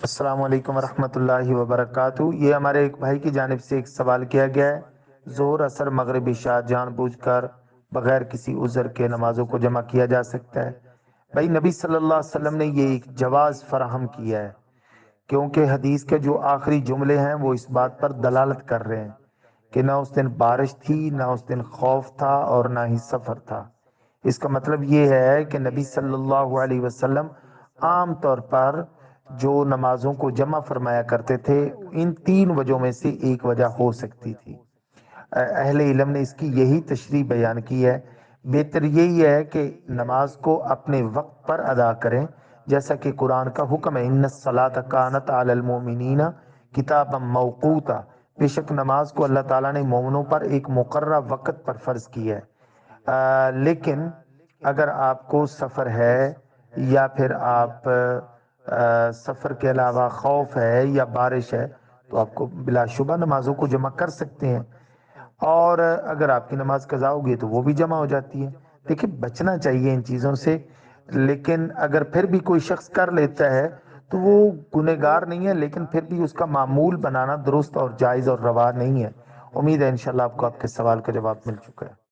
السلام علیکم ورحمۃ اللہ وبرکاتہ۔ یہ ہمارے ایک بھائی کی جانب سے ایک سوال کیا گیا ہے۔ ظہر، عصر، مغرب، عشاء جان بوجھ کر بغیر کسی عذر کے نمازوں کو جمع کیا جا سکتا ہے؟ بھائی، نبی صلی اللہ علیہ وسلم نے یہ ایک جواز فراہم کیا ہے، کیونکہ حدیث کے جو آخری جملے ہیں وہ اس بات پر دلالت کر رہے ہیں کہ نہ اس دن بارش تھی، نہ اس دن خوف تھا، اور نہ ہی سفر تھا۔ اس کا مطلب یہ ہے کہ نبی صلی اللہ علیہ وسلم عام طور پر جو نمازوں کو جمع فرمایا کرتے تھے، ان تین وجہوں میں سے ایک وجہ ہو سکتی تھی۔ اہل علم نے اس کی یہی تشریح بیان کی ہے۔ بہتر یہی ہے کہ نماز کو اپنے وقت پر ادا کریں، جیسا کہ قرآن کا حکم ہے، ان الصلاۃ کانت علی المؤمنین کتابا موقوتا۔ بے شک نماز کو اللہ تعالیٰ نے مومنوں پر ایک مقررہ وقت پر فرض کیا ہے۔ لیکن اگر آپ کو سفر ہے، یا پھر آپ سفر کے علاوہ خوف ہے یا بارش ہے، تو آپ کو بلا شبہ نمازوں کو جمع کر سکتے ہیں، اور اگر آپ کی نماز قضا ہوگی تو وہ بھی جمع ہو جاتی ہے۔ دیکھیں، بچنا چاہیے ان چیزوں سے، لیکن اگر پھر بھی کوئی شخص کر لیتا ہے تو وہ گنہگار نہیں ہے، لیکن پھر بھی اس کا معمول بنانا درست اور جائز اور روا نہیں ہے۔ امید ہے انشاءاللہ آپ کو آپ کے سوال کا جواب مل چکا ہے۔